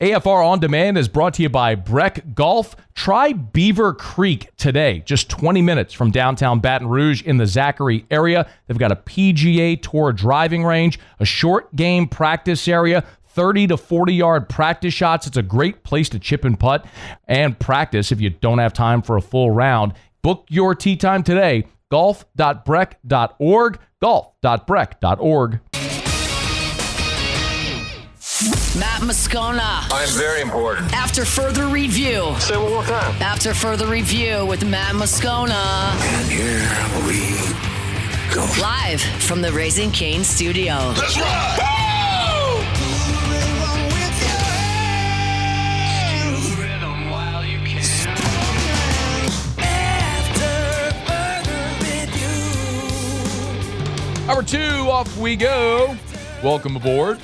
AFR On Demand is brought to you by Breck Golf. Try Beaver Creek today, just 20 minutes from downtown Baton Rouge in the Zachary area. They've got a PGA Tour driving range, a short game practice area, 30 to 40-yard practice shots. It's a great place to chip and putt and practice if you don't have time for a full round. Book your tee time today, golf.breck.org, golf.breck.org. Matt Moscona. I'm very important. After further review. Say it one more time. After further review with Matt Moscona. And here we go. Live from the Raising Cane studio. Let's ride! Hour 2, off we go. Welcome aboard.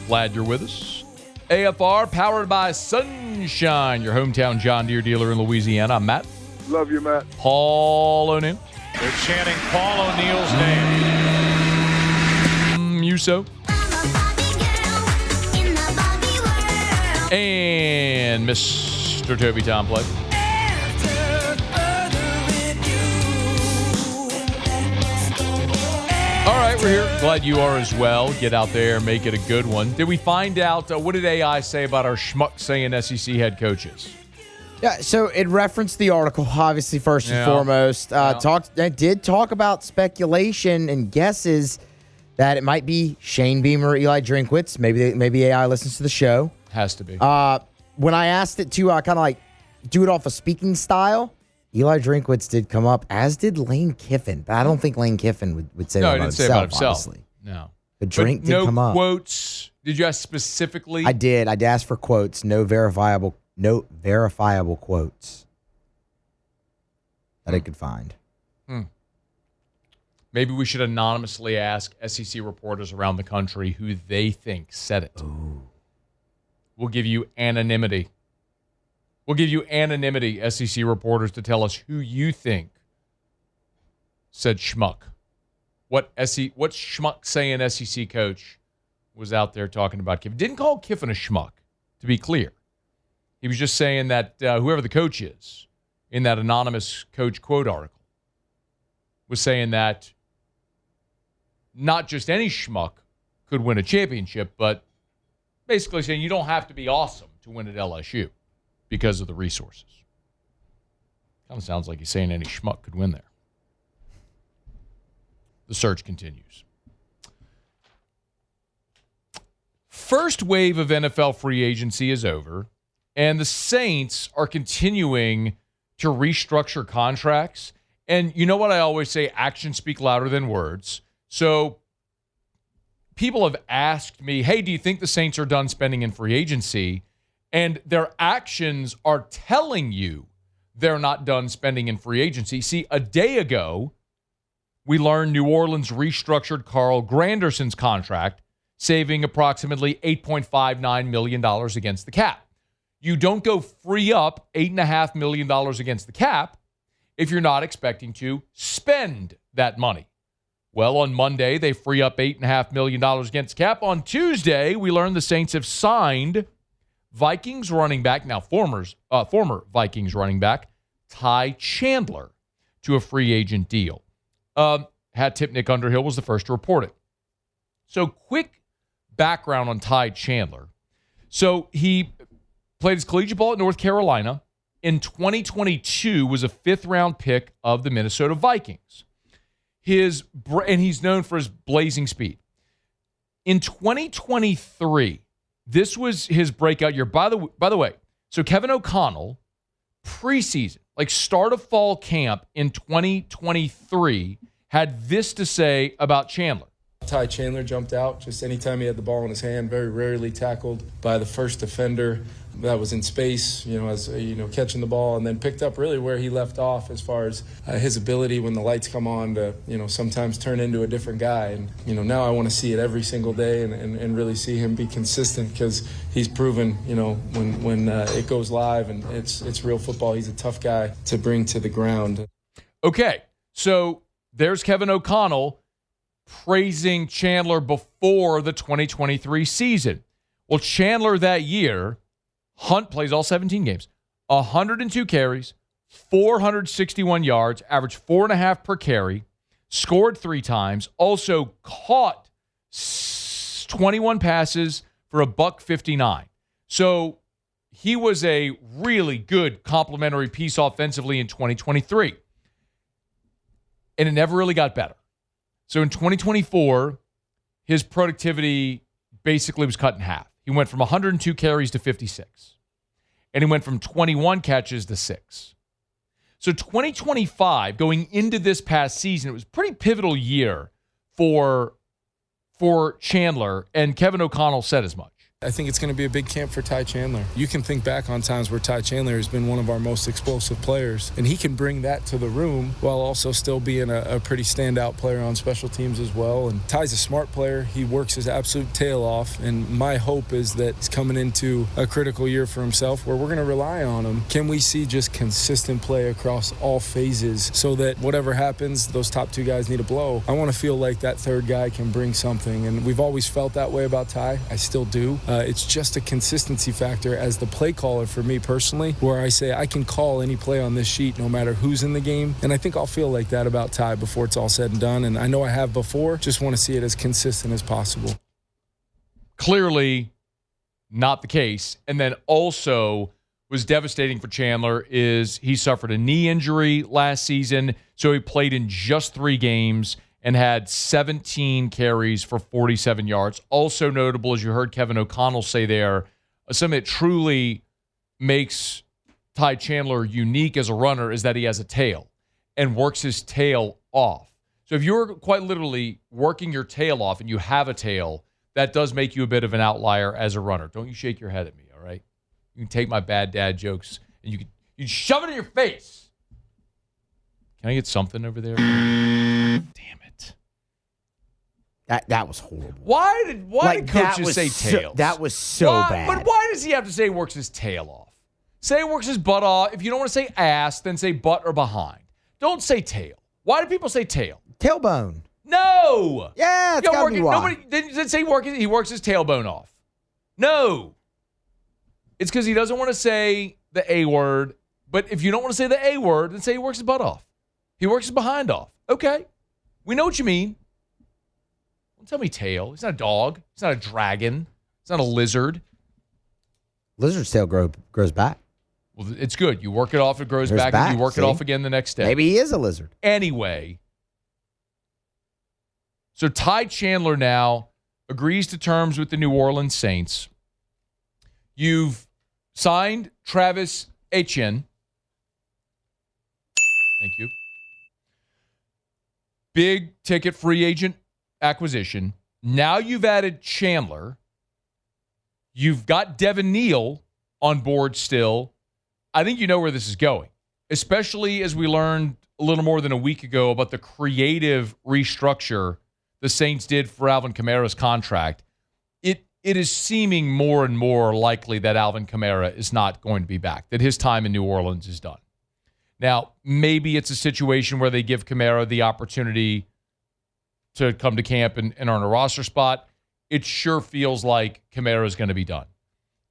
Glad you're with us. AFR, powered by Sunshine, your hometown John Deere dealer in Louisiana. I'm Matt. Love you, Matt. Paul O'Neill. They're chanting Paul O'Neill's name. Muso. And Mr. Toby Tomplay. All right, we're here. Glad you are as well. Get out there, make it a good one. Did we find out, what did AI say about our schmuck saying SEC head coaches? Yeah, so it referenced the article, obviously, first and foremost. Did talk about speculation and guesses that it might be Shane Beamer or Eli Drinkwitz. Maybe AI listens to the show. Has to be. When I asked it to kind of like do it off a speaking style, Eli Drinkwitz did come up, as did Lane Kiffin. But I don't think Lane Kiffin would say that about himself. No, he didn't say about himself. Honestly. No. The drink did come up. No quotes. Did you ask specifically? I did. I'd ask for quotes. No verifiable quotes that I could find. Maybe we should anonymously ask SEC reporters around the country who they think said it. Ooh. We'll give you anonymity. SEC reporters, to tell us who you think said schmuck. What schmuck saying SEC coach was out there talking about Kiffin. Didn't call Kiffin a schmuck, to be clear. He was just saying that whoever the coach is in that anonymous coach quote article was saying that not just any schmuck could win a championship, but basically saying you don't have to be awesome to win at LSU because of the resources. Kind of sounds like he's saying any schmuck could win there. The search continues. First wave of NFL free agency is over, and the Saints are continuing to restructure contracts. And you know what I always say, actions speak louder than words. So people have asked me, hey, do you think the Saints are done spending in free agency? And their actions are telling you they're not done spending in free agency. See, a day ago, we learned New Orleans restructured Carl Granderson's contract, saving approximately $8.59 million against the cap. You don't go free up $8.5 million against the cap if you're not expecting to spend that money. Well, on Monday, they free up $8.5 million against cap. On Tuesday, we learned the Saints have signed Vikings running back, now former Vikings running back, Ty Chandler, to a free agent deal. Hat tip Nick Underhill was the first to report it. So quick background on Ty Chandler. So he played his collegiate ball at North Carolina. In 2022, was a fifth-round pick of the Minnesota Vikings. And he's known for his blazing speed. In 2023, this was his breakout year. By the way, so Kevin O'Connell, preseason, like start of fall camp in 2023, had this to say about Chandler. Ty Chandler jumped out just anytime he had the ball in his hand, very rarely tackled by the first defender that was in space, catching the ball, and then picked up really where he left off as far as his ability when the lights come on to, sometimes turn into a different guy. And, now I want to see it every single day and really see him be consistent because he's proven, when it goes live and it's real football, he's a tough guy to bring to the ground. Okay, so there's Kevin O'Connell praising Chandler before the 2023 season. Well, Chandler that year, Hunt plays all 17 games, 102 carries, 461 yards, averaged 4.5 per carry, scored 3 times, also caught 21 passes for $159. So he was a really good complementary piece offensively in 2023. And it never really got better. So in 2024, his productivity basically was cut in half. He went from 102 carries to 56. And he went from 21 catches to 6. So 2025, going into this past season, it was a pretty pivotal year for Chandler, and Kevin O'Connell said as much. I think it's going to be a big camp for Ty Chandler. You can think back on times where Ty Chandler has been one of our most explosive players, and he can bring that to the room while also still being a pretty standout player on special teams as well. And Ty's a smart player. He works his absolute tail off, and my hope is that he's coming into a critical year for himself where we're going to rely on him. Can we see just consistent play across all phases so that whatever happens, those top 2 guys need a blow? I want to feel like that third guy can bring something, and we've always felt that way about Ty. I still do. It's just a consistency factor as the play caller for me personally, where I say I can call any play on this sheet no matter who's in the game. And I think I'll feel like that about Ty before it's all said and done. And I know I have before. Just want to see it as consistent as possible. Clearly not the case. And then also was devastating for Chandler is he suffered a knee injury last season. So he played in just 3 games and had 17 carries for 47 yards. Also notable, as you heard Kevin O'Connell say there, something that truly makes Ty Chandler unique as a runner is that he has a tail and works his tail off. So if you're quite literally working your tail off and you have a tail, that does make you a bit of an outlier as a runner. Don't you shake your head at me, all right? You can take my bad dad jokes and you can shove it in your face. Can I get something over there? Damn it. That was horrible. Why did coaches say tails? That was so bad. But why does he have to say works his tail off? Say works his butt off. If you don't want to say ass, then say butt or behind. Don't say tail. Why do people say tail? Tailbone. No. Yeah, it's gotta be why. Nobody didn't say he works his tailbone off. No. It's because he doesn't want to say the A word. But if you don't want to say the A word, then say he works his butt off. He works his behind off. Okay. We know what you mean. Don't tell me tail. He's not a dog. He's not a dragon. He's not a lizard. Lizard's tail grows back. Well, it's good. You work it off, it grows back, and you work it off again the next day. Maybe he is a lizard. Anyway, so Ty Chandler now agrees to terms with the New Orleans Saints. You've signed Travis Etienne. Thank you. Big ticket free agent acquisition. Now you've added Chandler. You've got Devin Neal on board still. I think you know where this is going, especially as we learned a little more than a week ago about the creative restructure the Saints did for Alvin Kamara's contract. It is seeming more and more likely that Alvin Kamara is not going to be back, that his time in New Orleans is done. Now, maybe it's a situation where they give Kamara the opportunity to come to camp and earn a roster spot. It sure feels like Kamara is going to be done.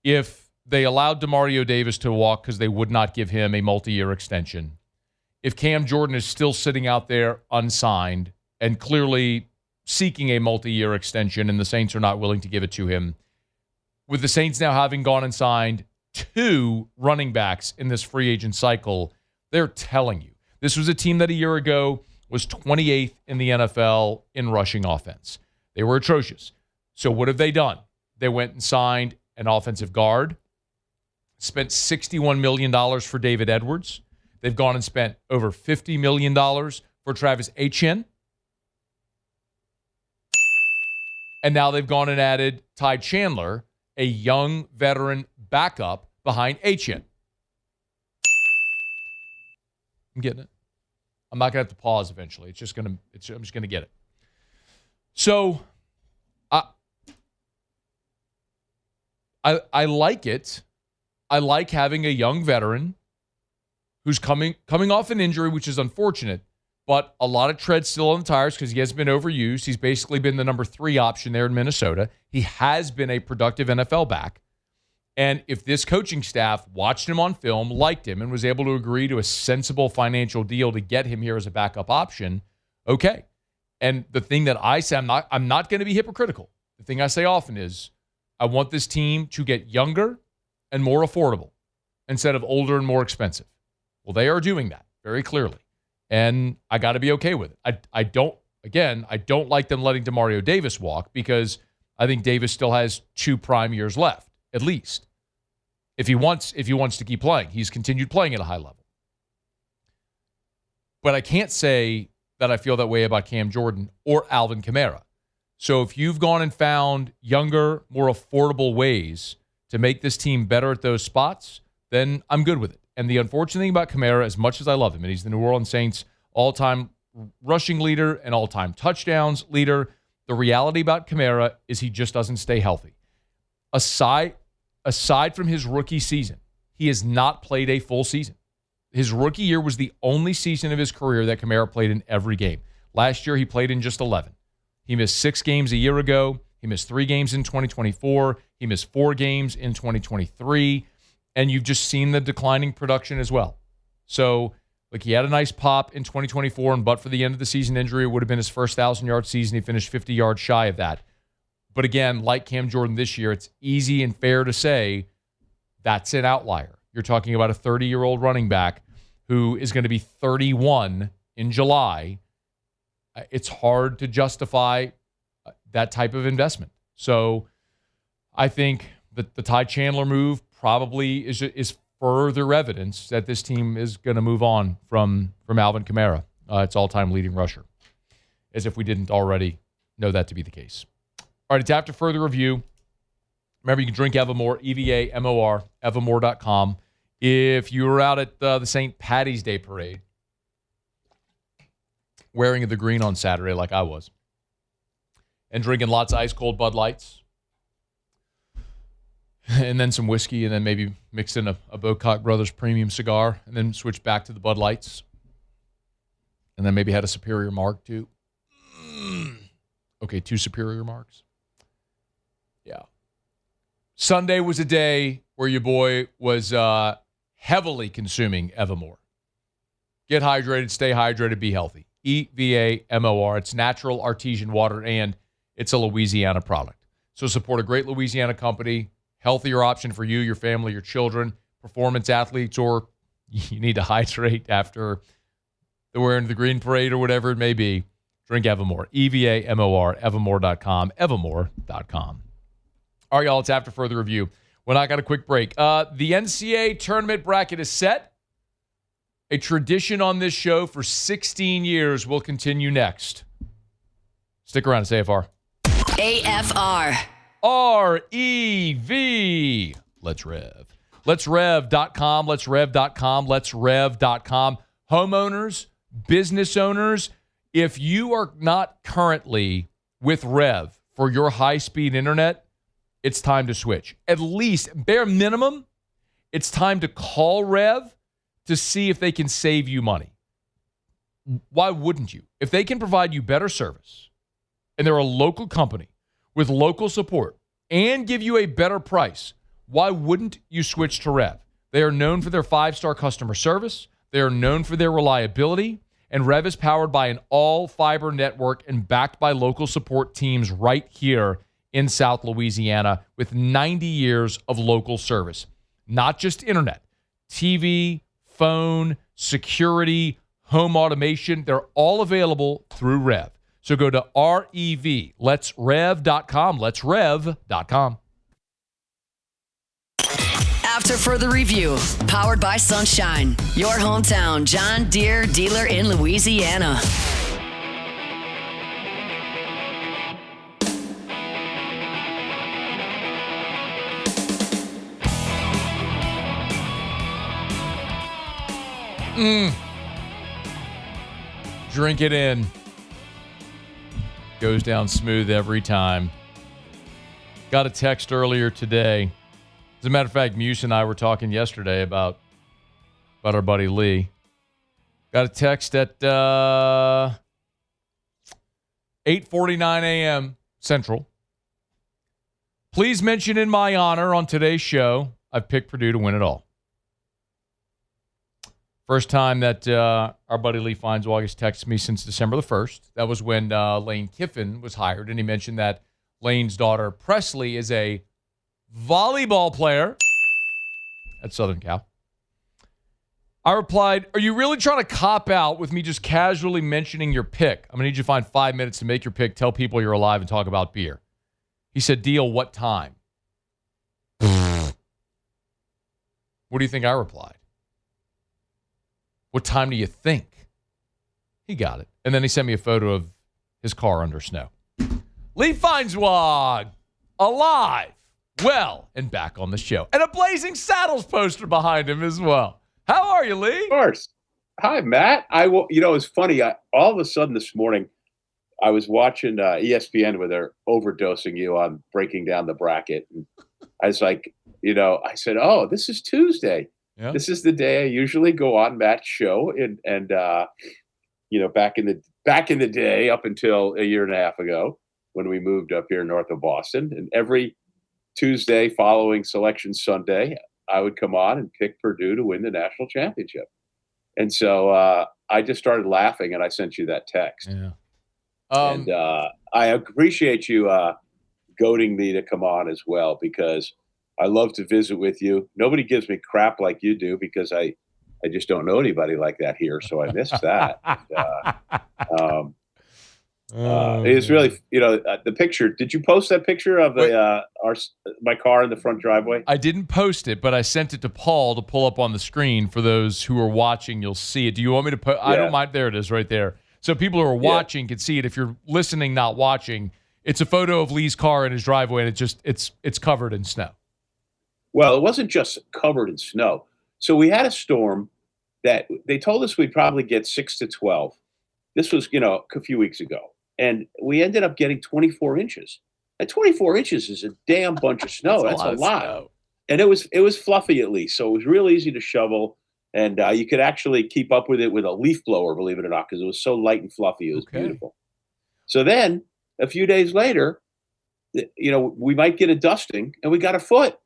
If they allowed DeMario Davis to walk because they would not give him a multi-year extension, if Cam Jordan is still sitting out there unsigned and clearly seeking a multi-year extension and the Saints are not willing to give it to him, with the Saints now having gone and signed 2 running backs in this free agent cycle, they're telling you. This was a team that a year ago was 28th in the NFL in rushing offense. They were atrocious. So what have they done? They went and signed an offensive guard, spent $61 million for David Edwards. They've gone and spent over $50 million for Travis Etienne. And now they've gone and added Ty Chandler, a young veteran backup behind Etienne. I'm getting it. I'm not going to have to pause eventually. I'm just going to get it. So I like it. I like having a young veteran who's coming off an injury, which is unfortunate, but a lot of tread still on the tires because he hasn't been overused. He's basically been the number 3 option there in Minnesota. He has been a productive NFL back. And if this coaching staff watched him on film, liked him, and was able to agree to a sensible financial deal to get him here as a backup option, okay. And the thing that I say, I'm not going to be hypocritical. The thing I say often is I want this team to get younger and more affordable instead of older and more expensive. Well, they are doing that very clearly. And I got to be okay with it. I don't like them letting DeMario Davis walk because I think Davis still has 2 prime years left, at least. If he wants to keep playing. He's continued playing at a high level. But I can't say that I feel that way about Cam Jordan or Alvin Kamara. So if you've gone and found younger, more affordable ways to make this team better at those spots, then I'm good with it. And the unfortunate thing about Kamara, as much as I love him, and he's the New Orleans Saints all-time rushing leader and all-time touchdowns leader, the reality about Kamara is he just doesn't stay healthy. Aside from his rookie season, he has not played a full season. His rookie year was the only season of his career that Kamara played in every game. Last year, he played in just 11. He missed 6 games a year ago. He missed 3 games in 2024. He missed 4 games in 2023. And you've just seen the declining production as well. So, like, he had a nice pop in 2024, and but for the end of the season injury, it would have been his first 1,000-yard season. He finished 50 yards shy of that. But again, like Cam Jordan this year, it's easy and fair to say that's an outlier. You're talking about a 30-year-old running back who is going to be 31 in July. It's hard to justify that type of investment. So I think that the Ty Chandler move probably is further evidence that this team is going to move on from Alvin Kamara, its all-time leading rusher, as if we didn't already know that to be the case. All right, it's after further review. Remember, you can drink Evermore, EVAMOR, evermore.com. If you were out at the St. Patty's Day Parade, wearing the green on Saturday like I was, and drinking lots of ice-cold Bud Lights, and then some whiskey, and then maybe mixed in a Bocock Brothers premium cigar, and then switch back to the Bud Lights, and then maybe had a Superior Mark too. Okay, 2 Superior Marks. Yeah. Sunday was a day where your boy was heavily consuming Evermore. Get hydrated, stay hydrated, be healthy. EVAMOR. It's natural artesian water, and it's a Louisiana product. So support a great Louisiana company, healthier option for you, your family, your children, performance athletes, or you need to hydrate after the wearing the green parade or whatever it may be. Drink Evermore. EVAMOR, evermore.com, evermore.com. All right, y'all, it's after further review. When I got a quick break. The NCAA Tournament bracket is set. A tradition on this show for 16 years will continue next. Stick around. It's AFR. AFR. REV. Let's rev. Let's rev.com. Let's rev.com. Let's rev.com. Homeowners, business owners, if you are not currently with Rev for your high-speed internet, it's time to switch. At least, bare minimum, it's time to call Rev to see if they can save you money. Why wouldn't you? If they can provide you better service, and they're a local company with local support, and give you a better price, why wouldn't you switch to Rev? They are known for their 5-star customer service. They are known for their reliability. And Rev is powered by an all-fiber network and backed by local support teams right here in South Louisiana with 90 years of local service. Not just internet, TV, phone, security, home automation. They're all available through Rev. So go to REV, letsrev.com, letsrev.com. After further review, powered by Sunshine, your hometown John Deere dealer in Louisiana. Drink it in. Goes down smooth every time. Got a text earlier today. As a matter of fact, Muse and I were talking yesterday about our buddy Lee. Got a text at 8:49 a.m. Central. Please mention in my honor on today's show, I've picked Purdue to win it all. First time that our buddy Lee Feinswog has texted me since December the 1st. That was when Lane Kiffin was hired, and he mentioned that Lane's daughter, Presley, is a volleyball player at Southern Cal. I replied, are you really trying to cop out with me just casually mentioning your pick? I'm going to need you to find 5 minutes to make your pick, tell people you're alive, and talk about beer. He said, deal, what time? What do you think I replied? What time do you think? He got it. And then he sent me a photo of his car under snow. Lee Feinswog, alive, well, and back on the show. And a Blazing Saddles poster behind him as well. How are you, Lee? Of course. Hi, Matt. It's funny. All of a sudden this morning, I was watching ESPN where they're overdosing you on breaking down the bracket. And I was like, I said, oh, this is Tuesday. Yeah. This is the day I usually go on Matt's show. And back in the day, up until a year and a half ago, when we moved up here north of Boston, and every Tuesday following Selection Sunday, I would come on and pick Purdue to win the national championship. And so I just started laughing, and I sent you that text. Yeah. And I appreciate you goading me to come on as well, because I love to visit with you. Nobody gives me crap like you do, because I just don't know anybody like that here, so I miss that. It's really, the picture. Did you post that picture of my car in the front driveway? I didn't post it, but I sent it to Paul to pull up on the screen for those who are watching. You'll see it. Do you want me to put? I don't mind. There it is, right there. So people who are watching can see it. If you're listening, not watching, it's a photo of Lee's car in his driveway, and it's covered in snow. Well, it wasn't just covered in snow. So we had a storm that they told us we'd probably get 6 to 12. This was, a few weeks ago. And we ended up getting 24 inches. And 24 inches is a damn bunch of snow. That's a lot. Snow. And it was fluffy at least. So it was real easy to shovel. And you could actually keep up with it with a leaf blower, believe it or not, because it was so light and fluffy. It was beautiful. So then a few days later, we might get a dusting, and we got a foot.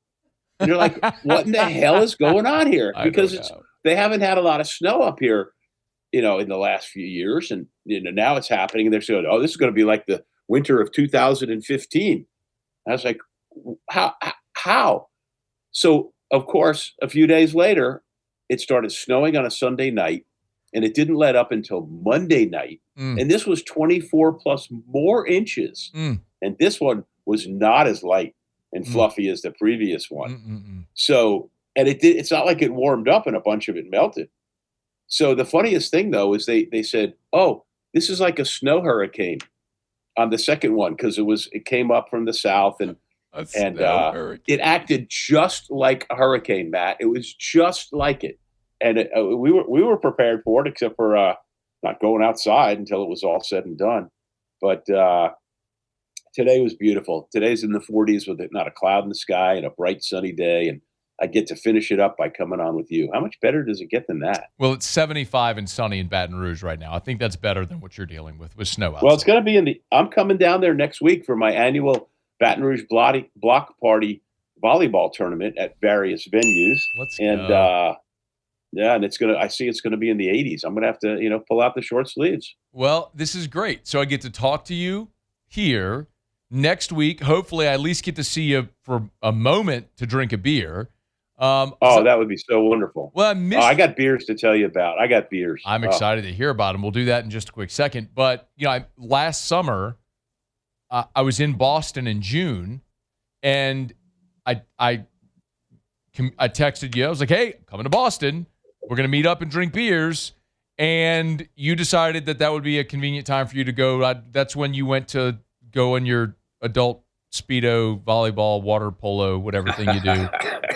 And you're like, what in the hell is going on here? Because they haven't had a lot of snow up here, in the last few years. And now it's happening. And they're saying, oh, this is going to be like the winter of 2015. I was like, how? So, of course, a few days later, it started snowing on a Sunday night, and it didn't let up until Monday night. And this was 24 plus more inches. And this one was not as light and fluffy as the previous one. So, and it's not like it warmed up and a bunch of it melted. So the funniest thing, though, is they said, oh, this is like a snow hurricane on the second one, because it came up from the south, and it acted just like a hurricane, Matt. It was just like it. And we were prepared for it, except for not going outside until it was all said and done. But today was beautiful. Today's in the 40s with not a cloud in the sky and a bright sunny day. And I get to finish it up by coming on with you. How much better does it get than that? Well, it's 75 and sunny in Baton Rouge right now. I think that's better than what you're dealing with snow outside. Well, it's going to be I'm coming down there next week for my annual Baton Rouge Block Party volleyball tournament at various venues. Let's go. And I see it's going to be in the 80s. I'm going to have to, pull out the short sleeves. Well, this is great. So I get to talk to you here next week. Hopefully I at least get to see you for a moment to drink a beer. That would be so wonderful. Well, I got beers to tell you about. I got beers. I'm excited to hear about them. We'll do that in just a quick second. But, last summer, I was in Boston in June, and I texted you. I was like, hey, I'm coming to Boston. We're going to meet up and drink beers. And you decided that would be a convenient time for you to go. That's when you went to go in your adult Speedo, volleyball, water polo, whatever thing you do,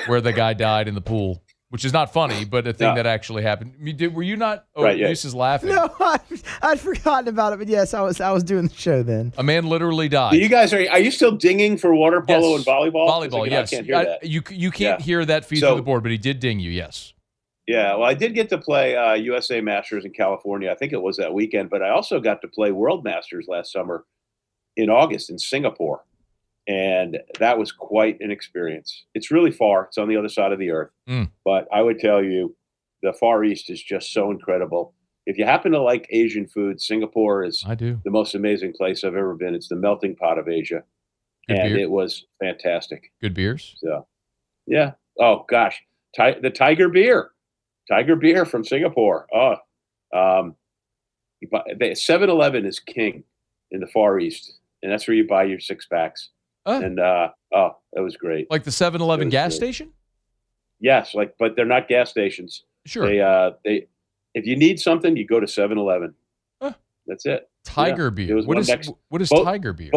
where the guy died in the pool, which is not funny, but a thing that actually happened. Were you not? Oh, right, Reese is laughing. No, I'd forgotten about it, but yes, I was doing the show then. A man literally died. So you guys are you still dinging for water polo and volleyball? Volleyball, yes. I can't hear that. You can't hear that feed through the board, but he did ding you, yes. Yeah, well, I did get to play USA Masters in California. I think it was that weekend, but I also got to play World Masters last summer in August in Singapore, and that was quite an experience. It's really far. It's on the other side of the earth, but I would tell you the Far East is just so incredible. If you happen to like Asian food, Singapore is the most amazing place I've ever been. It's the melting pot of Asia, and it was fantastic. Good beers? So, yeah. Oh, gosh. The Tiger beer. Tiger beer from Singapore. 7-Eleven is king in the Far East, and that's where you buy your 6-packs. And that was great. Like the 7-Eleven gas station? Yes, but they're not gas stations. Sure. They if you need something, you go to 7-Eleven. That's it. Tiger beer. What is Tiger beer?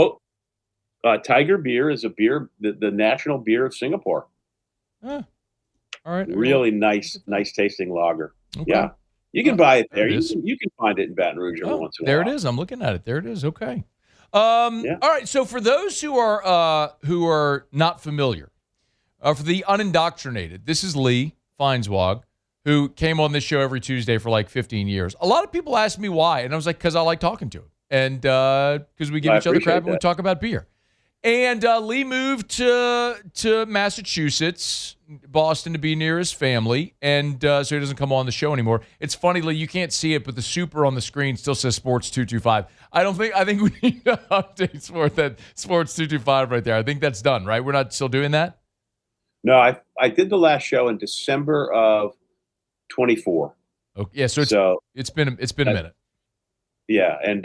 Tiger beer is a beer, the national beer of Singapore. All right. Really nice tasting lager. Okay. Yeah. You can buy it there. It is. You can find it in Baton Rouge every once in a while. There it is. I'm looking at it. There it is. Okay. All right. So for those who are not familiar, for the unindoctrinated, this is Lee Feinswog, who came on this show every Tuesday for like 15 years. A lot of people ask me why, and I was like, because I like talking to him, and because we give each other crap and we talk about beer. And Lee moved to Massachusetts, Boston, to be near his family, and so he doesn't come on the show anymore. It's funny, Lee, you can't see it, but the super on the screen still says Sports 225. I think we need to update Sports 225 right there. I think that's done, right? We're not still doing that? No, I did the last show in December of 24. Okay, yeah, it's been a minute. Yeah, and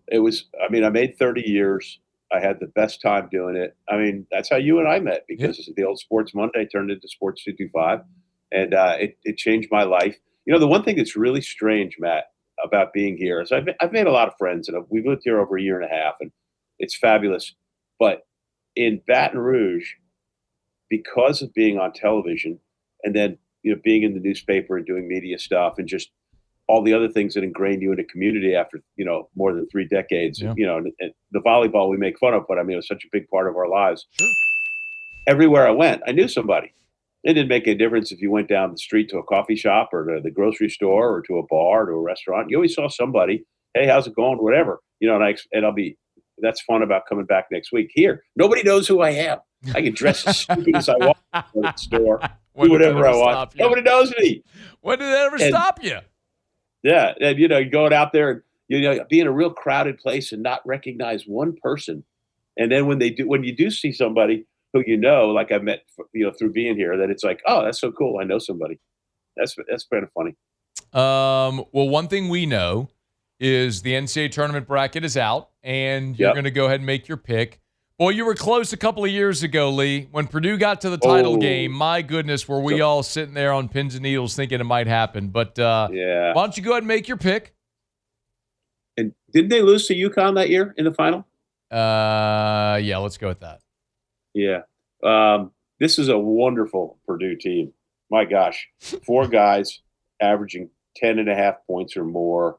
it was. I mean, I made 30 years. I had the best time doing it. I mean, that's how you and I met, because the old Sports Monday turned into Sports 225, and it changed my life. You know, the one thing that's really strange, Matt, about being here is I've made a lot of friends, and we've lived here over a year and a half, and it's fabulous. But in Baton Rouge, because of being on television, and then being in the newspaper and doing media stuff, and just all the other things that ingrain you in a community after, more than 3 decades, and the volleyball we make fun of, but I mean, it was such a big part of our lives. Sure. Everywhere I went, I knew somebody. It didn't make a difference if you went down the street to a coffee shop or to the grocery store or to a bar, to a restaurant. You always saw somebody. Hey, how's it going? Whatever, and I'll be, that's fun about coming back next week. Here, nobody knows who I am. I can dress as stupid as I want to the store, do whatever I want. Nobody knows me. When did that ever stop you? Yeah, and going out there and be in a real crowded place and not recognize one person, and then when you do see somebody who like I met through being here, that it's like, oh, that's so cool. I know somebody. That's kind of funny. Well, one thing we know is the NCAA tournament bracket is out, and you're going to go ahead and make your pick. Boy, you were close a couple of years ago, Lee. When Purdue got to the title game, my goodness, were we all sitting there on pins and needles thinking it might happen. But why don't you go ahead and make your pick? And didn't they lose to UConn that year in the final? Yeah, let's go with that. Yeah. This is a wonderful Purdue team. My gosh. 4 guys averaging 10.5 points or more.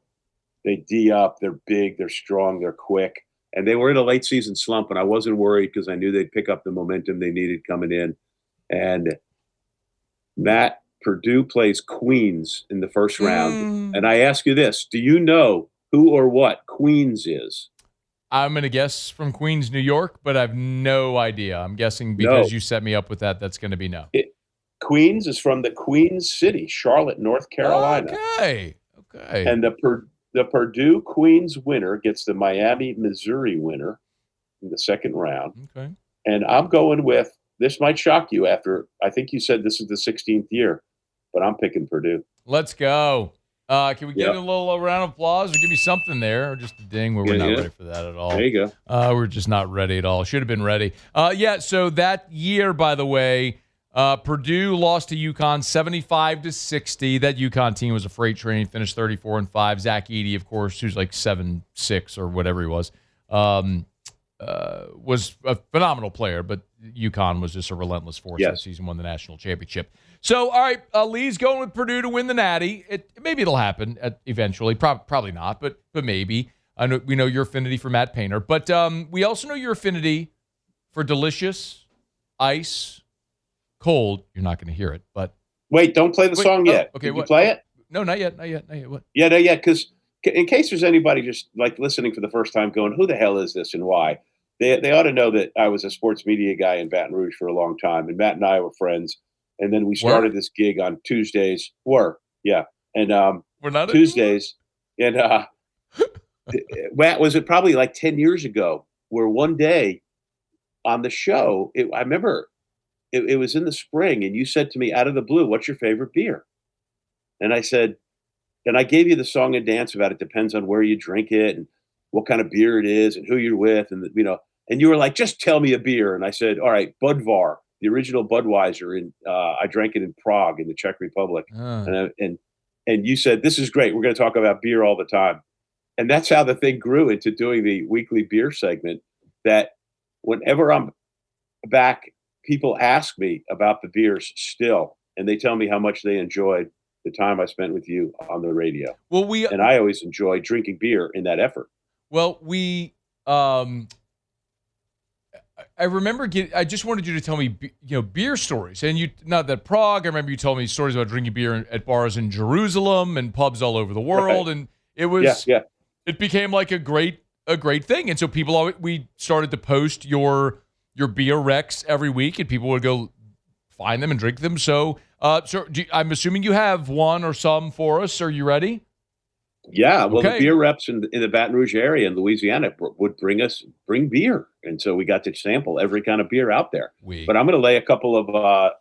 They D up. They're big. They're strong. They're quick. And they were in a late season slump, and I wasn't worried because I knew they'd pick up the momentum they needed coming in. And Matt, Purdue plays Queens in the first round. And I ask you this, do you know who or what Queens is? I'm going to guess from Queens, New York, but I have no idea. I'm guessing because you set me up with that's going to be no. Queens is from the Queens City, Charlotte, North Carolina. Okay. And the Purdue Queens winner gets the Miami, Missouri winner in the second round. Okay. And I'm going with, this might shock you after, I think you said this is the 16th year, but I'm picking Purdue. Let's go. Can we get a little round of applause or give me something there, or just a ding where we're not ready for that at all? There you go. We're just not ready at all. Should have been ready. So that year, by the way, Purdue lost to UConn 75-60. That UConn team was a freight train, finished 34-5. Zach Edey, of course, who's like 7'6" or whatever he was a phenomenal player, but UConn was just a relentless force that season, won the national championship. So, all right, Lee's going with Purdue to win the Natty. Maybe it'll happen eventually. Probably not, but maybe. I know we know your affinity for Matt Painter, but we also know your affinity for delicious ice. Cold, you're not going to hear it, but Wait, don't play the song yet. Okay, Did what? you play it? No, not yet. What? Yeah, no, yeah. Because in case there's anybody just like listening for the first time, going, "Who the hell is this and why?" They ought to know that I was a sports media guy in Baton Rouge for a long time, and Matt and I were friends. And then we started this gig on Tuesdays. And We're not Tuesdays, and Matt, was it probably like 10 years ago? Where one day on the show, I remember it was in the spring, and you said to me out of the blue, "What's your favorite beer?" And I said, and I gave you the song and dance about it depends on where you drink it and what kind of beer it is and who you're with, and and you were like, "Just tell me a beer." And I said, "All right, Budvar, the original Budweiser, and I drank it in Prague in the Czech Republic." And you said, "This is great. We're going to talk about beer all the time." And that's how the thing grew into doing the weekly beer segment. That whenever I'm back, people ask me about the beers still, and they tell me how much they enjoyed the time I spent with you on the radio. Well, and I always enjoy drinking beer in that effort. Well, I remember I just wanted you to tell me, beer stories. And not that Prague, I remember you told me stories about drinking beer at bars in Jerusalem and pubs all over the world. Right. And it was, it became like a great thing. And so we started to post your beer recs every week, and people would go find them and drink them. So, I'm assuming you have one or some for us. Are you ready? Yeah, well, the beer reps in the Baton Rouge area in Louisiana would bring beer, and so we got to sample every kind of beer out there. But I'm going to lay a couple of, I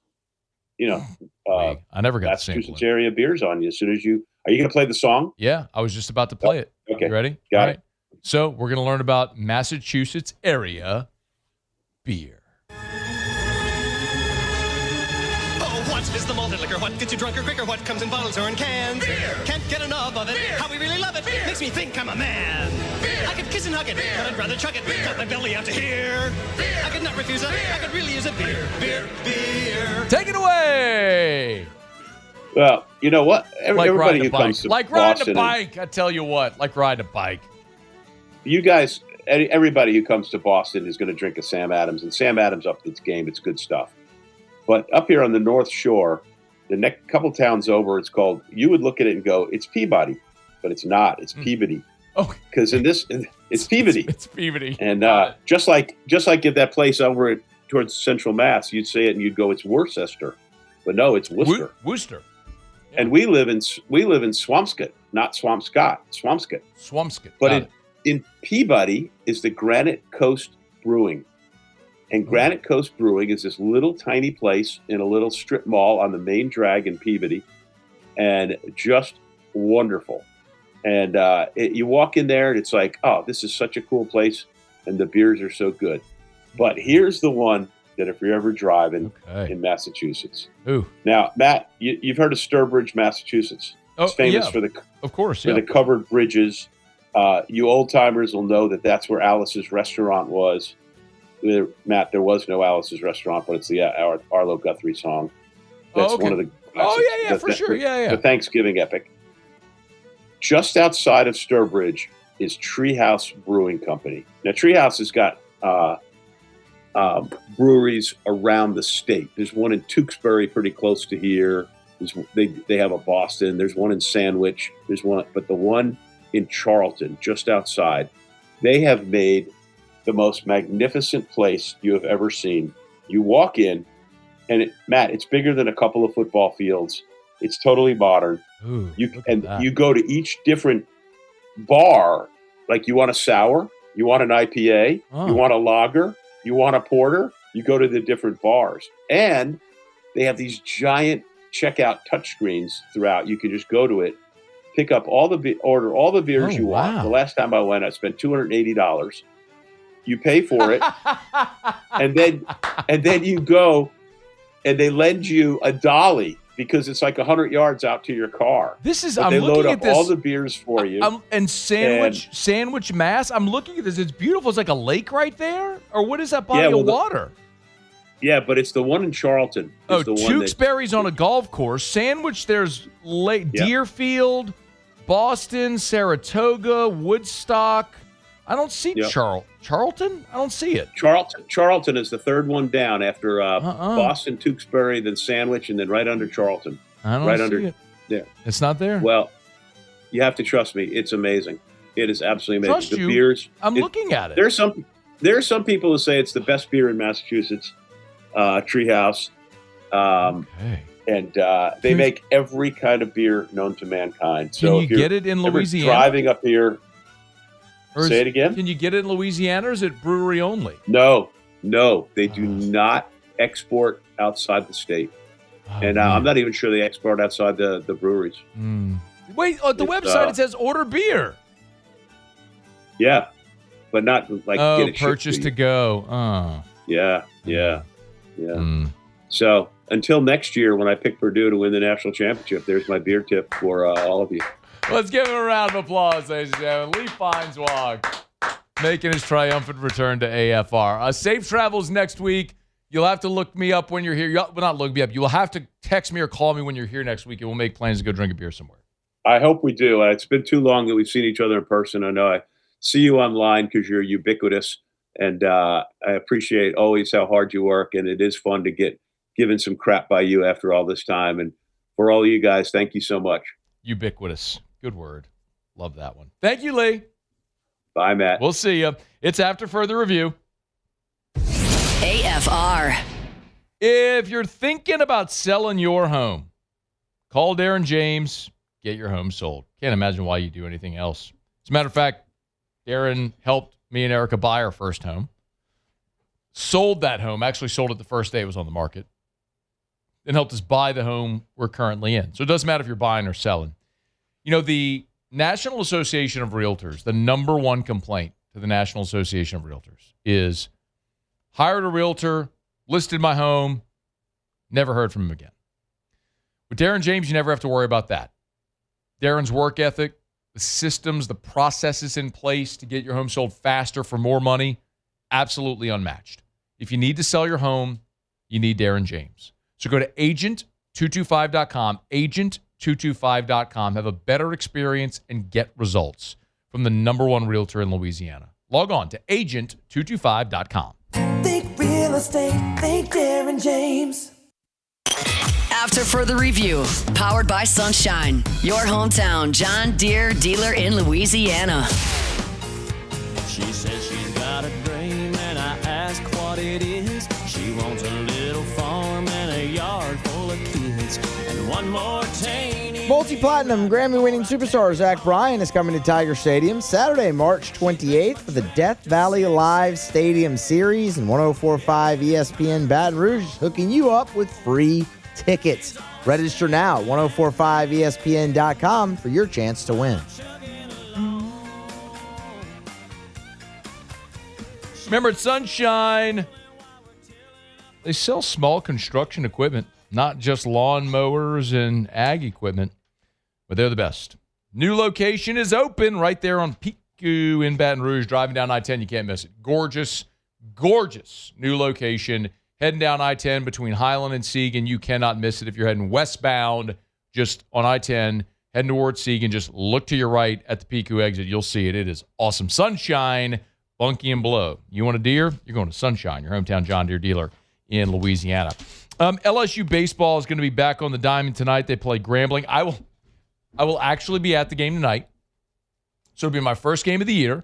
never got Massachusetts area beers on you as soon as you. Are you going to play the song? Yeah, I was just about to play it. Okay, you ready? Got it. So we're going to learn about Massachusetts area beer. What is the malted liquor? What gets you drunker quicker? What comes in bottles or in cans? Beer. Can't get enough of it. Beer. How we really love it. Beer. Makes me think I'm a man. Beer. I could kiss and hug it, but I'd rather chug it. Beer. Got my belly out to here. Beer. I could not refuse it. Beer. I could really use it. Beer. Take it away. Well, you know what? Everybody who comes to like riding a bike. I tell you what, like riding a bike. You guys, everybody who comes to Boston is going to drink a Sam Adams, and Sam Adams up its game. It's good stuff. But up here on the North Shore, the next couple towns over, it's called, you would look at it and go, it's Peabody, but it's not. It's Peabody. Oh, because it's Peabody. It's Peabody. And just like if that place over towards Central Mass, you'd say it and you'd go, it's Worcester, but no, it's Worcester. Worcester. Yeah. And we live in Swampscott, not Swampscott, Swampscott. But in Peabody is the Granite Coast Brewing. And Granite Coast Brewing is this little tiny place in a little strip mall on the main drag in Peabody, and just wonderful. And you walk in there, and it's like, oh, this is such a cool place, and the beers are so good. But here's the one that if you're ever driving in Massachusetts. Ooh. Now, Matt, you've heard of Sturbridge, Massachusetts. It's famous for the covered bridges. You old timers will know that that's where Alice's restaurant was. Matt, there was no Alice's restaurant, but it's the Arlo Guthrie song. That's one of the classics. For sure. The Thanksgiving epic. Just outside of Sturbridge is Treehouse Brewing Company. Now, Treehouse has got breweries around the state. There's one in Tewksbury, pretty close to here. They have a Boston. There's one in Sandwich. There's one, but the one in Charlton, just outside, they have made the most magnificent place you have ever seen. You walk in, and Matt, it's bigger than a couple of football fields. It's totally modern. Ooh, you go to each different bar. Like you want a sour, you want an IPA, you want a lager, you want a porter. You go to the different bars, and they have these giant checkout touchscreens throughout. You can just go to it, pick up order all the beers you want. The last time I went, I spent $280. You pay for it, and then you go, and they lend you a dolly because it's like 100 yards out to your car. They load up all the beers for you. And Sandwich, Mass. I'm looking at this. It's beautiful. It's like a lake right there, or what is that body of water? Yeah, but it's the one in Charlton. Tewksbury's on a golf course. Sandwich, there's Lake Deerfield, Boston, Saratoga, Woodstock. I don't see Charlton. I don't see it. Charlton is the third one down after Boston, Tewksbury, then Sandwich, and then right under Charlton. I don't see it. There. It's not there. Well, you have to trust me. It's amazing. It is absolutely amazing. Trust the you. Beers. I'm looking at it. There are some people who say it's the best beer in Massachusetts. Treehouse. Okay. And they make every kind of beer known to mankind. So can you get it in Louisiana? Driving up here. Say it again. Can you get it in Louisiana, or is it brewery only? No, they do not export outside the state. And I'm not even sure they export outside the breweries. Wait, on the website it says order beer. Yeah, but not like get it purchase to go. Yeah. So until next year, when I pick Purdue to win the national championship, there's my beer tip for all of you. Let's give him a round of applause, ladies and gentlemen. Lee Feinswog making his triumphant return to AFR. Safe travels next week. You'll have to look me up when you're here. Well, not look me up. You will have to text me or call me when you're here next week, and we'll make plans to go drink a beer somewhere. I hope we do. It's been too long that we've seen each other in person. I know I see you online because you're ubiquitous, and I appreciate always how hard you work, and it is fun to get given some crap by you after all this time. And for all of you guys, thank you so much. Ubiquitous. Good word. Love that one. Thank you, Lee. Bye, Matt. We'll see you. It's after further review. AFR. If you're thinking about selling your home, call Darren James. Get your home sold. Can't imagine why you do anything else. As a matter of fact, Darren helped me and Erica buy our first home. Sold that home. Actually sold it the first day it was on the market. Then helped us buy the home we're currently in. So it doesn't matter if you're buying or selling. You know, the National Association of Realtors, the number one complaint to the National Association of Realtors is hired a realtor, listed my home, never heard from him again. With Darren James, you never have to worry about that. Darren's work ethic, the systems, the processes in place to get your home sold faster for more money, absolutely unmatched. If you need to sell your home, you need Darren James. So go to agent225.com, agent225.com. Have a better experience and get results from the number one realtor in Louisiana. Log on to agent225.com. Think real estate, think Darren James. After further review, powered by Sunshine, your hometown John Deere dealer in Louisiana. She says she's got a dream, and I ask what it is. She wants a little farm and a yard full of kids, and one more tiny. Multi-platinum Grammy-winning superstar Zach Bryan is coming to Tiger Stadium Saturday, March 28th for the Death Valley Live Stadium Series, and 104.5 ESPN Baton Rouge is hooking you up with free tickets. Register now at 1045ESPN.com for your chance to win. Remember, at Sunshine, they sell small construction equipment, not just lawn mowers and ag equipment, but they're the best. New location is open right there on Pico in Baton Rouge. Driving down I-10, you can't miss it. Gorgeous, gorgeous new location. Heading down I-10 between Highland and Seagan, you cannot miss it. If you're heading westbound, just on I-10, heading towards Seagan, just look to your right at the Pico exit. You'll see it. It is awesome. Sunshine, Bunky and Below. You want a deer? You're going to Sunshine, your hometown John Deere dealer in Louisiana. LSU baseball is going to be back on the diamond tonight. They play Grambling. I will actually be at the game tonight. So it'll be my first game of the year,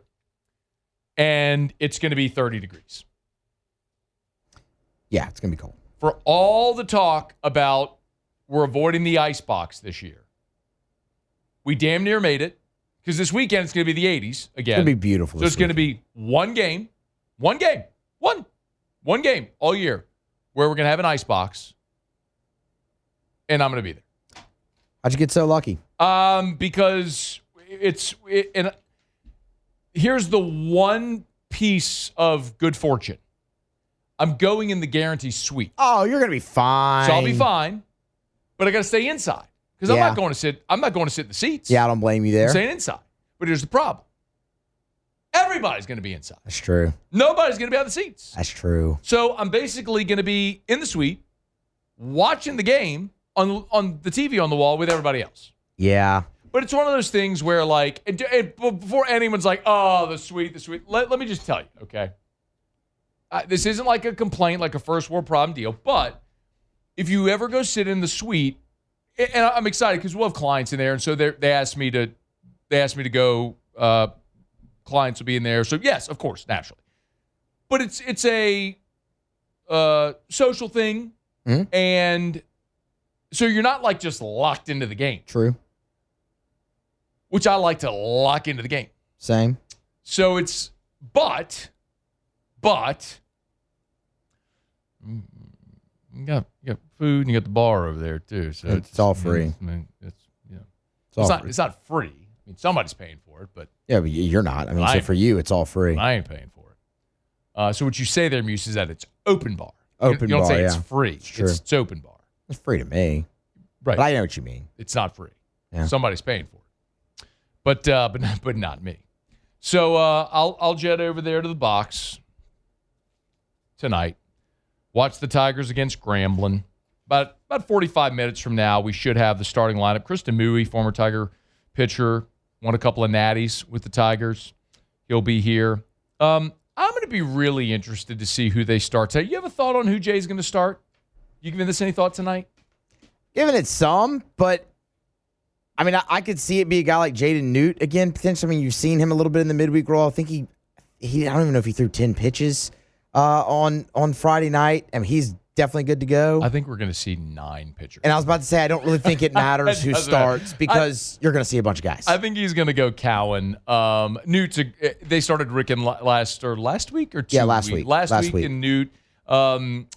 and it's going to be 30 degrees. Yeah, it's going to be cold. For all the talk about we're avoiding the ice box this year, we damn near made it, because this weekend it's going to be the 80s again. It's going to be beautiful. So it's going to be one game all year where we're going to have an ice box, and I'm going to be there. How'd you get so lucky? Because and here's the one piece of good fortune. I'm going in the guarantee suite. Oh, you're going to be fine. So I'll be fine, but I got to stay inside because I'm not going to sit in the seats. Yeah, I don't blame you there. I'm staying inside. But here's the problem. Everybody's going to be inside. That's true. Nobody's going to be on the seats. That's true. So I'm basically going to be in the suite watching the game on the TV on the wall with everybody else. Yeah. But it's one of those things where, like, before anyone's like, oh, the suite, let me just tell you, okay? This isn't like a complaint, like a first world problem deal, but if you ever go sit in the suite, and I'm excited because we'll have clients in there, and so they asked me to go. Clients will be in there, so yes, of course, naturally. But it's a social thing, and so you're not like just locked into the game. True. Which I like to lock into the game. Same. So it's but you got food and you got the bar over there too. So it's all free. It's not free. I mean, somebody's paying for it, but yeah, but you're not. I mean, so for you, it's all free. I ain't paying for it. So what you say there, Muse, is that it's open bar. You don't say it's free. It's open bar. It's free to me. Right. But I know what you mean. It's not free. Yeah. Somebody's paying for it. But not me. So I'll jet over there to the box tonight. Watch the Tigers against Grambling. About 45 minutes from now, we should have the starting lineup. Kristen Mui, former Tiger pitcher, won a couple of natties with the Tigers. He'll be here. I'm going to be really interested to see who they start today. You have a thought on who Jay's going to start? You giving this any thought tonight? Giving it some, but I mean, I could see it be a guy like Jaden Newt again, potentially. I mean, you've seen him a little bit in the midweek role. I think he I don't even know if he threw 10 pitches on Friday night. I mean, he's definitely good to go. I think we're going to see 9 pitchers. And I was about to say, I don't really think it matters who starts because you're going to see a bunch of guys. I think he's going to go Cowan. Newt, they started Ricken last week or 2 Yeah, last week. Last week. And Newt. And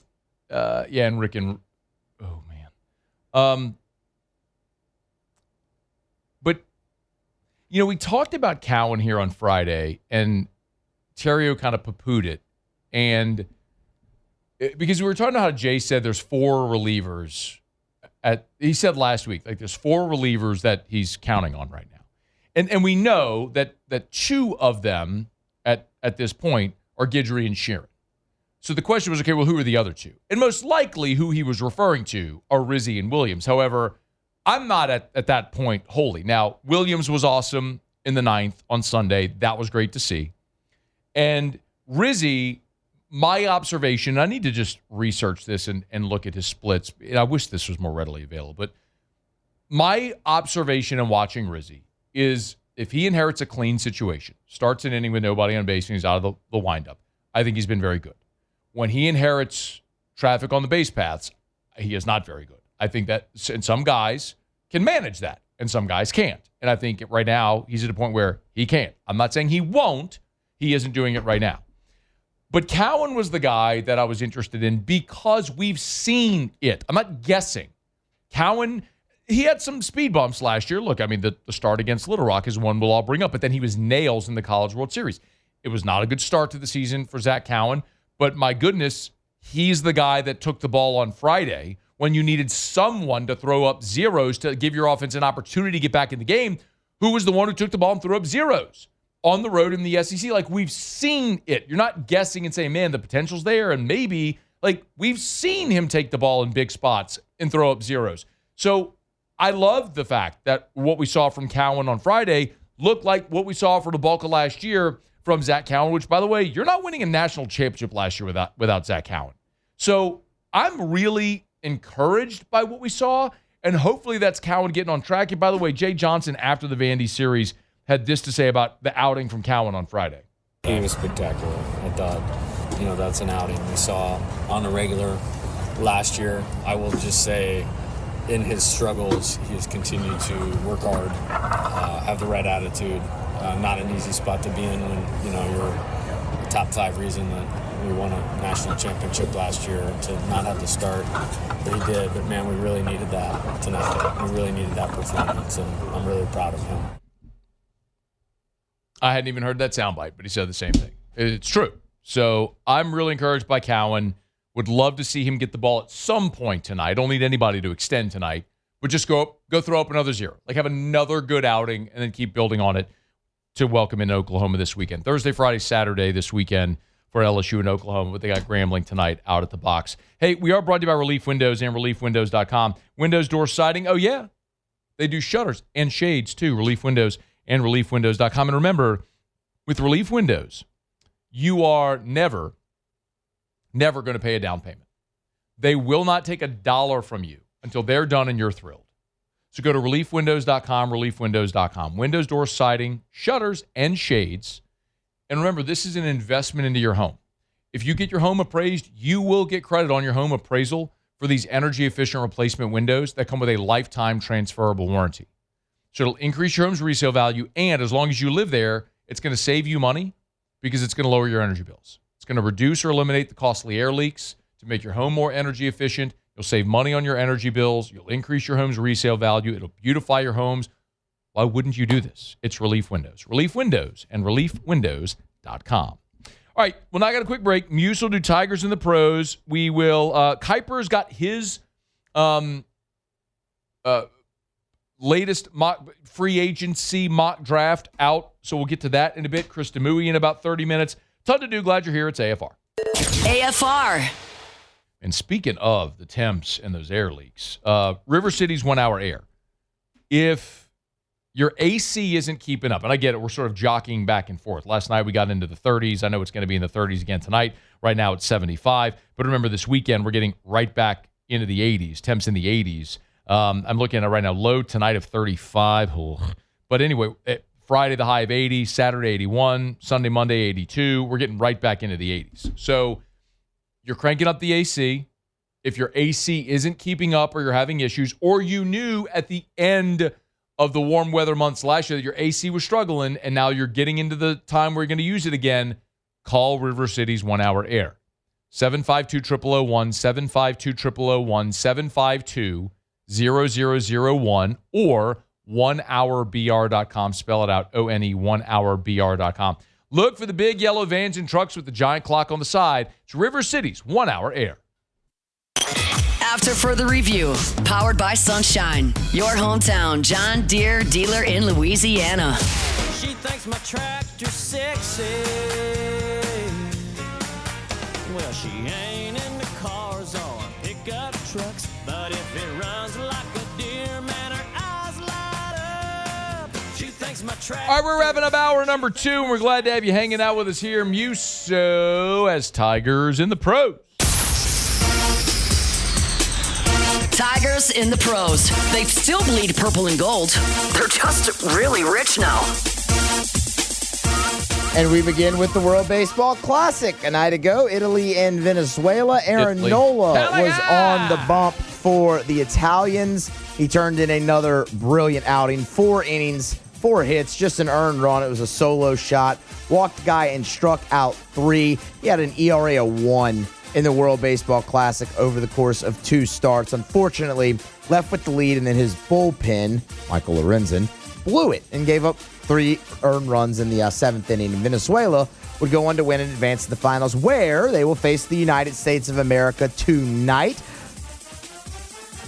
Ricken. Oh, man. But, we talked about Cowan here on Friday, and Terrio kind of poo-pooed it. And because we were talking about how Jay said there's 4 relievers. He said last week, like there's 4 relievers that he's counting on right now. And we know that 2 of them at this point are Guidry and Sheeran. So the question was, okay, well, who are the other 2? And most likely who he was referring to are Rizzi and Williams. However, I'm not at that point wholly. Now, Williams was awesome in the 9th on Sunday. That was great to see. And Rizzi, my observation, I need to just research this and look at his splits. And I wish this was more readily available. But my observation in watching Rizzi is if he inherits a clean situation, starts an inning with nobody on base and he's out of the windup, I think he's been very good. When he inherits traffic on the base paths, he is not very good. I think that and some guys can manage that and some guys can't. And I think right now he's at a point where he can't. I'm not saying he won't. He isn't doing it right now. But Cowan was the guy that I was interested in because we've seen it. I'm not guessing. Cowan, he had some speed bumps last year. Look, I mean, the start against Little Rock is one we'll all bring up, but then he was nails in the College World Series. It was not a good start to the season for Zach Cowan, but my goodness, he's the guy that took the ball on Friday when you needed someone to throw up zeros to give your offense an opportunity to get back in the game. Who was the one who took the ball and threw up zeros? On the road in the SEC, like we've seen it. You're not guessing and saying, man, the potential's there, and maybe, like we've seen him take the ball in big spots and throw up zeros. So I love the fact that what we saw from Cowan on Friday looked like what we saw for the bulk of last year from Zach Cowan, which, by the way, you're not winning a national championship last year without Zach Cowan. So I'm really encouraged by what we saw, and hopefully that's Cowan getting on track. And by the way, Jay Johnson, after the Vandy series, had this to say about the outing from Cowan on Friday. He was spectacular. I thought, that's an outing we saw on a regular last year. I will just say in his struggles, he has continued to work hard, have the right attitude. Not an easy spot to be in when, you're the top 5 reason that we won a national championship last year to not have to start. But he did. But, man, we really needed that tonight. We really needed that performance, and I'm really proud of him. I hadn't even heard that soundbite, but he said the same thing. It's true. So I'm really encouraged by Cowan. Would love to see him get the ball at some point tonight. Don't need anybody to extend tonight, but just go throw up another zero. Like have another good outing and then keep building on it to welcome in Oklahoma this weekend. Thursday, Friday, Saturday this weekend for LSU in Oklahoma, but they got Grambling tonight out at the box. Hey, we are brought to you by Relief Windows and ReliefWindows.com. Windows door siding, oh yeah. They do shutters and shades too, Relief Windows and reliefwindows.com. And remember, with Relief Windows, you are never going to pay a down payment. They will not take $1 from you until they're done and you're thrilled. So go to reliefwindows.com, reliefwindows.com. Windows, doors, siding, shutters, and shades. And remember, this is an investment into your home. If you get your home appraised, you will get credit on your home appraisal for these energy-efficient replacement windows that come with a lifetime transferable warranty. So it'll increase your home's resale value, and as long as you live there, it's going to save you money because it's going to lower your energy bills. It's going to reduce or eliminate the costly air leaks to make your home more energy efficient. You'll save money on your energy bills. You'll increase your home's resale value. It'll beautify your homes. Why wouldn't you do this? It's Relief Windows. Relief Windows and reliefwindows.com. All right, well, now I got a quick break. Muse will do Tigers in the pros. We will, Kuiper's got his latest free agency mock draft out, so we'll get to that in a bit. Chris Demouy in about 30 minutes. Ton to do. Glad you're here. It's AFR. AFR. And speaking of the temps and those air leaks, River City's 1 hour air. If your AC isn't keeping up, and I get it, we're sort of jockeying back and forth. Last night we got into the 30s. I know it's going to be in the 30s again tonight. Right now it's 75. But remember, this weekend we're getting right back into the 80s, temps in the 80s. I'm looking at right now, low tonight of 35. But anyway, Friday the high of 80, Saturday 81, Sunday, Monday 82. We're getting right back into the 80s. So you're cranking up the AC. If your AC isn't keeping up or you're having issues, or you knew at the end of the warm weather months last year that your AC was struggling and now you're getting into the time where you're going to use it again, call River City's 1 hour air. 752-0001, 752-0001, 752-0001, or 1hourbr.com. Spell it out, O-N-E, 1hourbr.com. Look for the big yellow vans and trucks with the giant clock on the side. It's River City's 1 hour air. After further review, powered by Sunshine, your hometown John Deere dealer in Louisiana. She thinks my tractor's sexy. Well, she ain't into cars or pickup trucks, but if it runs like a deer, man, her eyes light up. She thinks my tractor. All right, we're wrapping up hour number 2, and we're glad to have you hanging out with us here. Muso as Tigers in the pros. Tigers in the pros. They still bleed purple and gold. They're just really rich now. And we begin with the World Baseball Classic. A night ago, Italy and Venezuela. Aaron Nola was on the bump for the Italians. He turned in another brilliant outing. 4 innings, 4 hits, just an earned run. It was a solo shot. Walked the guy and struck out 3. He had an ERA of 1 in the World Baseball Classic over the course of 2 starts. Unfortunately, left with the lead, and then his bullpen, Michael Lorenzen, blew it and gave up 3 earned runs in the 7th inning. And Venezuela would go on to win and advance to the finals, where they will face the United States of America tonight.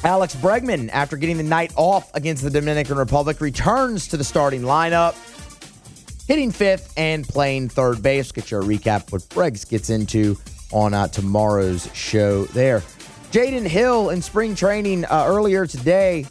Alex Bregman, after getting the night off against the Dominican Republic, returns to the starting lineup, hitting 5th and playing 3rd base. Get you a recap of what Bregs gets into on tomorrow's show there. Jaden Hill in spring training earlier today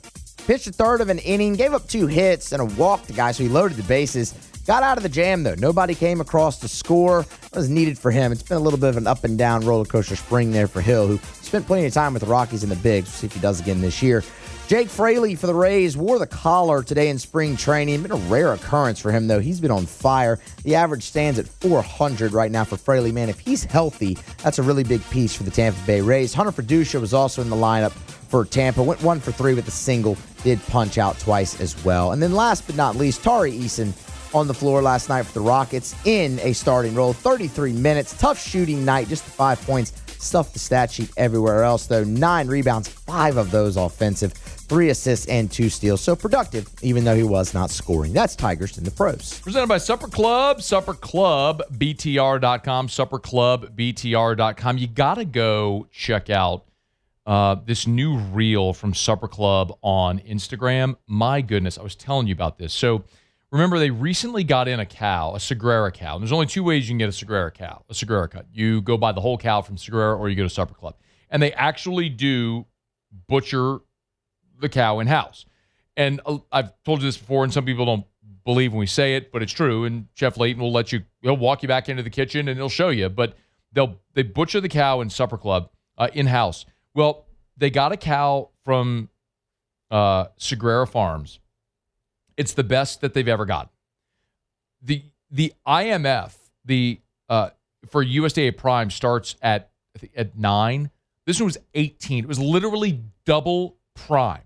pitched a 1/3 of an inning, gave up 2 hits and a walk to guy, so he loaded the bases. Got out of the jam, though. Nobody came across to score. It was needed for him. It's been a little bit of an up and down roller coaster spring there for Hill, who spent plenty of time with the Rockies in the bigs. We'll see if he does again this year. Jake Fraley for the Rays wore the collar today in spring training. Been a rare occurrence for him, though. He's been on fire. The average stands at 400 right now for Fraley. Man, if he's healthy, that's a really big piece for the Tampa Bay Rays. Hunter Fiducia was also in the lineup for Tampa. Went 1 for 3 with a single. Did punch out twice as well. And then last but not least, Tari Eason on the floor last night for the Rockets in a starting role. 33 minutes. Tough shooting night. Just 5 points. Stuffed the stat sheet everywhere else, though. 9 rebounds, 5 of those offensive. 3 assists and 2 steals. So productive, even though he was not scoring. That's Tigers in the pros. Presented by Supper Club, supperclubbtr.com, supperclubbtr.com. You got to go check out this new reel from Supper Club on Instagram. My goodness, I was telling you about this. So remember, they recently got in a cow, a Sagrera cow. And there's only 2 ways you can get a Sagrera cow, a Sagrera cut. You go buy the whole cow from Sagrera, or you go to Supper Club. And they actually do butcher the cow in-house. And I've told you this before, and some people don't believe when we say it, but it's true. And Chef Layton will he'll walk you back into the kitchen and he'll show you. But they butcher the cow in Supper Club in-house. Well, they got a cow from Sagrera Farms. It's the best that they've ever gotten. The IMF for USDA Prime starts at 9. This one was 18. It was literally double prime.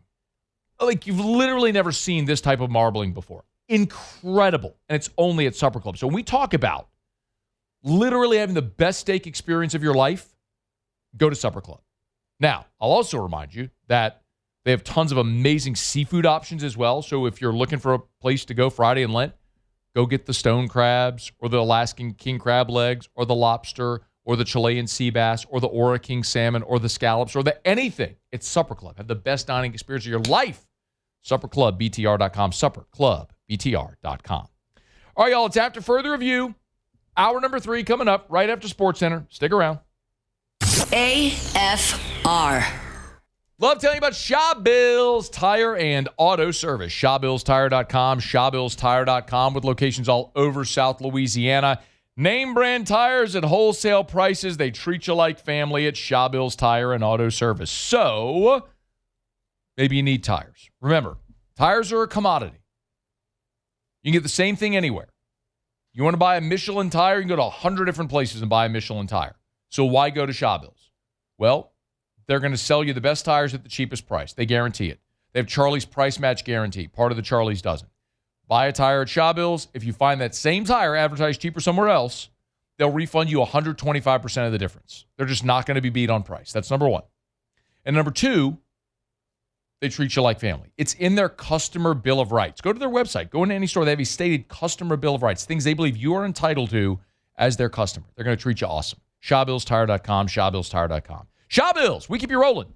Like, you've literally never seen this type of marbling before. Incredible. And it's only at Supper Club. So when we talk about literally having the best steak experience of your life, go to Supper Club. Now, I'll also remind you that they have tons of amazing seafood options as well. So if you're looking for a place to go Friday and Lent, go get the stone crabs or the Alaskan king crab legs or the lobster or the Chilean sea bass or the Ora king salmon or the scallops or the anything. It's Supper Club. Have the best dining experience of your life. SupperClubBTR.com. SupperClubBTR.com. All right, y'all, it's After Further Review. Hour number 3 coming up right after SportsCenter. Stick around. AFR. Love telling you about Shawbills Tire and Auto Service. ShawBillsTire.com, ShawBillsTire.com with locations all over South Louisiana. Name brand tires at wholesale prices. They treat you like family at Shawbills Tire and Auto Service. So, maybe you need tires. Remember, tires are a commodity. You can get the same thing anywhere. You want to buy a Michelin tire, you can go to 100 different places and buy a Michelin tire. So why go to Shawbills? Well, they're going to sell you the best tires at the cheapest price. They guarantee it. They have Charlie's price match guarantee. Part of the Charlie's doesn't. Buy a tire at Shawbills. If you find that same tire advertised cheaper somewhere else, they'll refund you 125% of the difference. They're just not going to be beat on price. That's number one. And number two, they treat you like family. It's in their customer bill of rights. Go to their website. Go into any store. They have a stated customer bill of rights, things they believe you are entitled to as their customer. They're going to treat you awesome. ShawBillsTire.com, ShawBillsTire.com. Shawbills, we keep you rolling.